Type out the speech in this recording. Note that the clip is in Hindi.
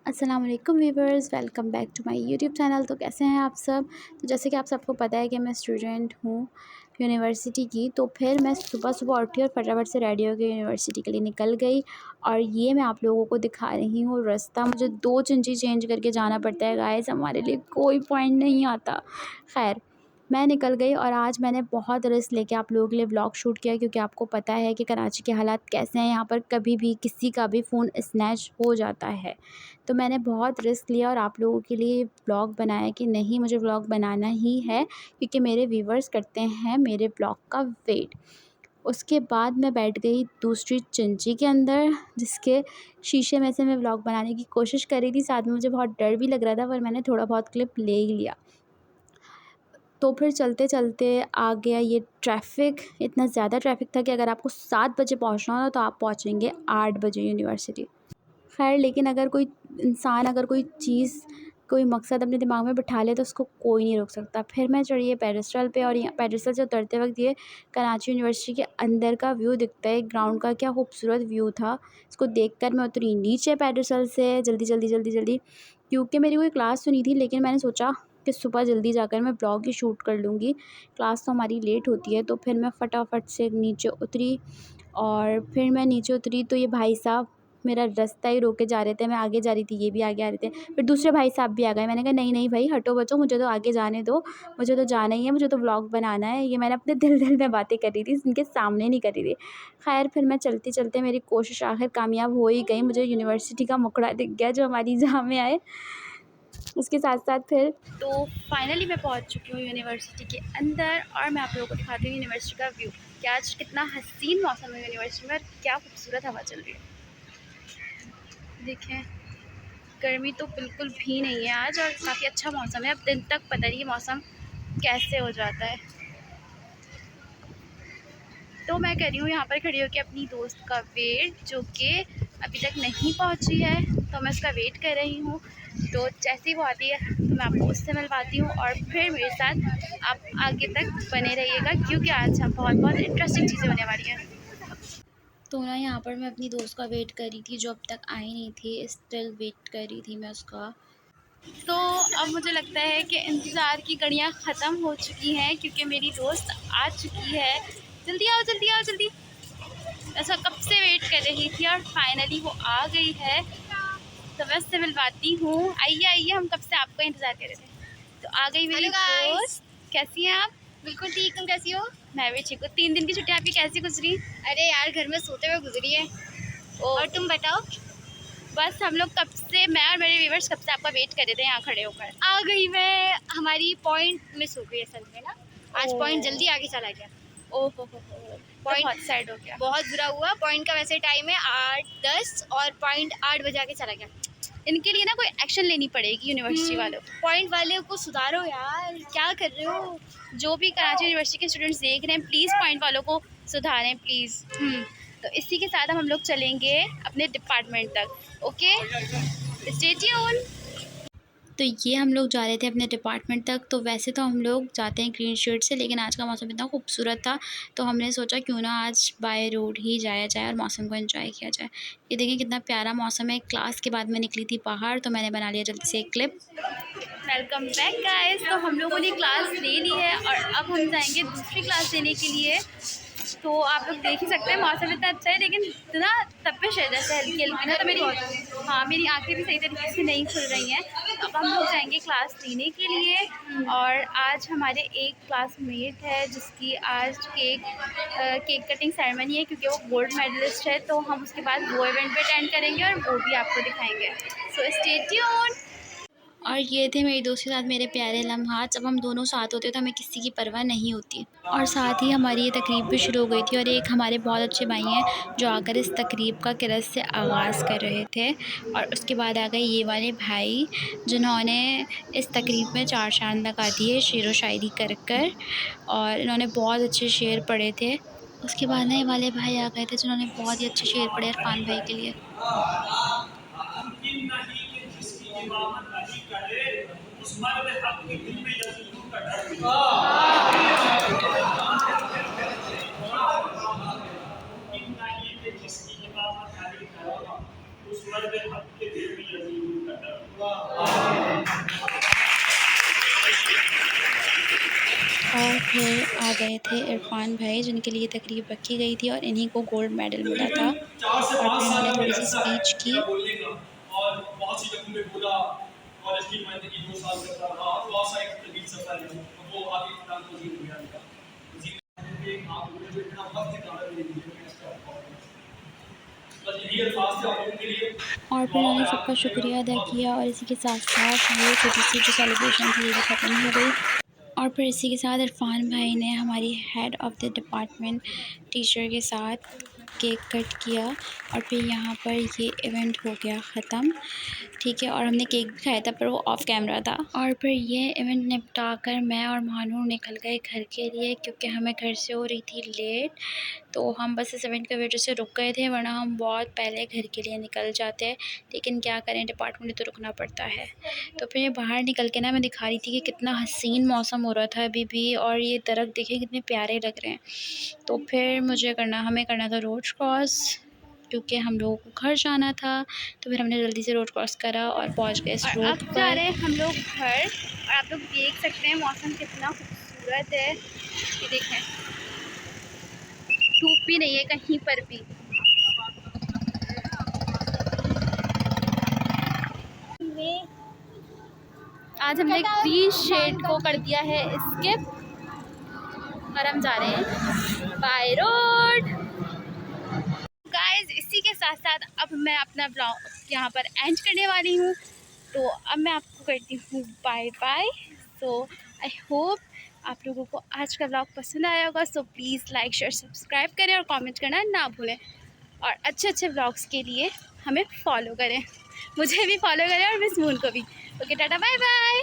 अस्सलाम वालेकुम viewers, welcome back to my YouTube channel. तो कैसे हैं आप सब। तो जैसे कि आप सबको पता है कि मैं स्टूडेंट हूँ यूनिवर्सिटी की। तो फिर मैं सुबह सुबह उठी और फटाफट से रेडी होकर यूनिवर्सिटी के लिए निकल गई। और ये मैं आप लोगों को दिखा रही हूँ रास्ता। मुझे 2 चुंजी चेंज करके जाना पड़ता है गाइस, हमारे लिए कोई पॉइंट नहीं आता। खैर, मैं निकल गई और आज मैंने बहुत रिस्क लेके आप लोगों के लिए व्लॉग शूट किया, क्योंकि आपको पता है कि कराची के हालात कैसे हैं। यहाँ पर कभी भी किसी का भी फ़ोन स्नैच हो जाता है। तो मैंने बहुत रिस्क लिया और आप लोगों के लिए व्लॉग बनाया कि नहीं, मुझे व्लॉग बनाना ही है, क्योंकि मेरे व्यूवर्स करते हैं मेरे व्लॉग का वेट। उसके बाद मैं बैठ गई दूसरी चंची के अंदर, जिसके शीशे में से मैं व्लॉग बनाने की कोशिश कर रही थी। साथ में मुझे बहुत डर भी लग रहा था, पर मैंने थोड़ा बहुत क्लिप ले ही लिया। तो फिर चलते-चलते आ गया ये ट्रैफ़िक। इतना ज़्यादा ट्रैफ़िक था कि अगर आपको 7 बजे पहुँचना हो तो आप पहुँचेंगे 8 बजे यूनिवर्सिटी। ख़ैर, लेकिन अगर कोई इंसान अगर कोई चीज़, कोई मकसद अपने दिमाग में बिठा ले तो उसको कोई नहीं रोक सकता। फिर मैं चढ़ी है पेडेस्टल पे, और यहाँ पेडेस्टल से उतरते वक़्त ये कराची यूनिवर्सिटी के अंदर का व्यू दिखता है, ग्राउंड का। क्या खूबसूरत व्यू था। इसको देखकर मैं उतरी नीचे पेडेस्टल से जल्दी, क्योंकि मेरी कोई क्लास तो नहीं थी, लेकिन मैंने सोचा कि सुबह जल्दी जाकर मैं ब्लॉग ही शूट कर लूँगी। क्लास तो हमारी लेट होती है। तो फिर मैं फटाफट से नीचे उतरी, और फिर मैं नीचे उतरी तो ये भाई साहब मेरा रास्ता ही रोके जा रहे थे। मैं आगे जा रही थी, ये भी आगे आ रहे थे। फिर दूसरे भाई साहब भी आ गए। मैंने कहा नहीं भाई, हटो बच्चों, मुझे तो आगे जाने दो, मुझे तो जाना ही है, मुझे तो व्लॉग बनाना है। ये मैंने अपने दिल में बातें कर रही थी, इनके सामने नहीं कर रही थी। खैर, फिर मैं चलते मेरी कोशिश आखिर कामयाब हो ही गई। मुझे यूनिवर्सिटी का मुखड़ा दिख गया जो हमारी जामिया है। उसके साथ फिर तो फाइनली मैं पहुंच चुकी हूँ यूनिवर्सिटी के अंदर, और मैं आप लोगों को दिखाती हूँ यूनिवर्सिटी का व्यू कि आज कितना हसीन मौसम है यूनिवर्सिटी में, और क्या खूबसूरत हवा चल रही है। देखें, गर्मी तो बिल्कुल भी नहीं है आज, और काफ़ी अच्छा मौसम है। अब दिन तक पता नहीं मौसम कैसे हो जाता है। तो मैं कह रही हूँ यहाँ पर खड़ी होकर अपनी दोस्त का वेट, जो कि अभी तक नहीं पहुँची है। तो मैं उसका वेट कर रही हूँ। तो जैसे ही वो आती है तो मैं आपको उससे मिलवाती हूँ, और फिर मेरे साथ आप आगे तक बने रहिएगा, क्योंकि आज हम बहुत इंटरेस्टिंग चीज़ें होने वाली हैं। तो ना, यहाँ पर मैं अपनी दोस्त का वेट कर रही थी, जो अब तक आई नहीं थी। स्टिल वेट कर रही थी मैं उसका। तो अब मुझे लगता है कि इंतज़ार की घड़ियाँ ख़त्म हो चुकी हैं, क्योंकि मेरी दोस्त आ चुकी है। जल्दी आओ, जल्दी आओ, जल्दी। ऐसा कब से वेट कर रही थी, और फाइनली वो आ गई है। तो मैं उससे मिलवाती हूँ। आइए आइए, हम कब से आपका इंतज़ार कर रहे थे। तो आ गई मेरी दोस्त। कैसी हैं आप? बिल्कुल ठीक। तुम कैसी हो? मैं भी ठीक हूँ। 3 दिन की छुट्टी आपकी कैसी गुजरी? अरे यार, घर में सोते हुए गुजरी है। और तुम बताओ? बस हम लोग कब से, मैं और मेरे व्यूवर्स कब से आपका वेट कर रहे थे यहाँ खड़े होकर। आ गई मैं। हमारी पॉइंट मिस हो गई असल में ना। आज पॉइंट जल्दी आगे चला गया। ओह हो, पॉइंट बहुत सैड हो गया। बहुत बुरा हुआ। पॉइंट का वैसे टाइम है 8:10 और पॉइंट 8 बजे आके चला गया। इनके लिए ना कोई एक्शन लेनी पड़ेगी यूनिवर्सिटी वालों को। पॉइंट वाले को सुधारो यार, क्या कर रहे हो? जो भी कराची यूनिवर्सिटी के स्टूडेंट्स देख रहे हैं, प्लीज़ पॉइंट वालों को सुधारें प्लीज़। तो इसी के साथ हम लोग चलेंगे अपने डिपार्टमेंट तक। Okay, stay tune. तो ये हम लोग जा रहे थे अपने डिपार्टमेंट तक। तो वैसे तो हम लोग जाते हैं ग्रीन शर्ट से, लेकिन आज का मौसम इतना खूबसूरत था तो हमने सोचा क्यों ना आज बाय रोड ही जाया जाए और मौसम को एंजॉय किया जाए। ये देखें कितना प्यारा मौसम है। क्लास के बाद मैं निकली थी बाहर, तो मैंने बना लिया जल्दी से एक क्लिप। Welcome back guys. तो हम लोगों ने क्लास ले ली है, और अब हम जाएंगे दूसरी क्लास लेने के लिए। तो आप लोग देख ही सकते हैं मौसम इतना अच्छा है, लेकिन इतना तपिश है जैसे हल्की हल्की ना। तो मेरी आंखें भी सही तरीके से नहीं खुल रही हैं। तो अब हम लोग जाएंगे क्लास लेने के लिए। और आज हमारे एक क्लासमेट है जिसकी आज केक कटिंग सेरेमनी है, क्योंकि वो गोल्ड मेडलिस्ट है। तो हम उसके बाद वो इवेंट भी अटेंड करेंगे और वो भी आपको दिखाएंगे। So stay tune. और ये थे मेरी दोस्त के साथ मेरे प्यारे लम्हात। जब हम दोनों साथ होते तो हमें किसी की परवाह नहीं होती। और साथ ही हमारी ये तकरीब भी शुरू हो गई थी, और एक हमारे बहुत अच्छे भाई हैं जो आकर इस तकरीब का किरत से आगाज़ कर रहे थे। और उसके बाद आ गए ये वाले भाई, जिन्होंने इस तकरीब में चार चांद लगा दिए शेर व शायरी कर और इन्होंने बहुत अच्छे शेर पढ़े थे। उसके बाद ना ये वाले भाई आ गए थे जिन्होंने बहुत ही अच्छे शेर पढ़े इरफान भाई के लिए। मुमकिन नहीं कि जिसकी इमामत अली करे, उस मर्द हक के दिल में यज़ीदों का डर भी हो। मुमकिन नहीं कि जिसकी इमामत अली करे, उस मर्द हक के दिल में यज़ीदों का फिर आ गए थे इरफान भाई, जिनके लिए तकरीब रखी गई थी और इन्हीं को गोल्ड मेडल मिला था। 4 से और 5 फिर साल इन्होंने का थोड़ी ये सी अरसा है स्पीच की। मेरा बोलने का, और बहुत सी जगहों में बोला। कॉलेज की नुमाइंदगी 2 साल करता रहा और बहुत सा एक तवील सफर है, वो आगे इख्तिताम पज़ीर हो गया उनका। पज़ीर आप लोगों ने इतना वक्त निकाला मेरे लिए, मैं इसका बस यही अल्फाज थे आप लोगों के लिए। और फिर दुआओं उन्होंने में याद सबका रखिएगा। शुक्रिया अदा बहुत किया और इसी के साथ साथ ये छोटी सी जो सेलिब्रेशन थी ये भी ख़त्म हो गई। और फिर इसी के साथ इरफान भाई ने हमारी head of the department teacher के साथ केक कट किया और फिर यहाँ पर ये इवेंट हो गया ख़त्म, ठीक है। और हमने केक भी खाया था पर वो ऑफ़ कैमरा था। और फिर ये इवेंट निपटा कर मैं और महानूर निकल गए घर के लिए, क्योंकि हमें घर से हो रही थी लेट। तो हम बस इस इवेंट की वजह से रुक गए थे, वरना हम बहुत पहले घर के लिए निकल जाते हैं, लेकिन क्या करें, डिपार्टमेंट में तो रुकना पड़ता है। तो फिर बाहर निकल के ना मैं दिखा रही थी कि कितना हसीन मौसम हो रहा था अभी भी, और ये दरख्त देखे कितने प्यारे लग रहे हैं। तो फिर हमें करना था रोड क्रॉस, क्योंकि हम लोगों को घर जाना था। तो फिर हमने जल्दी से रोड क्रॉस करा और पहुंच गए इस और रोड अब जा पर। रहे हैं हम लोग घर, और आप लोग देख सकते हैं मौसम कितना खूबसूरत है। ये देखें, धूप भी नहीं है कहीं पर भी। आज हमने ग्रीन शेड को कर दिया है स्किप, और हम जा रहे हैं बाय रोड। गाइस, इसी के साथ साथ अब मैं अपना ब्लॉग यहाँ पर एंड करने वाली हूँ। तो अब मैं आपको करती हूँ bye bye. So I hope आप लोगों को आज का ब्लॉग पसंद आया होगा। So please like share subscribe करें और कमेंट करना ना भूलें, और अच्छे अच्छे ब्लॉग्स के लिए हमें फॉलो करें, मुझे भी फॉलो करें और मिस मून को भी। Okay, tata bye bye.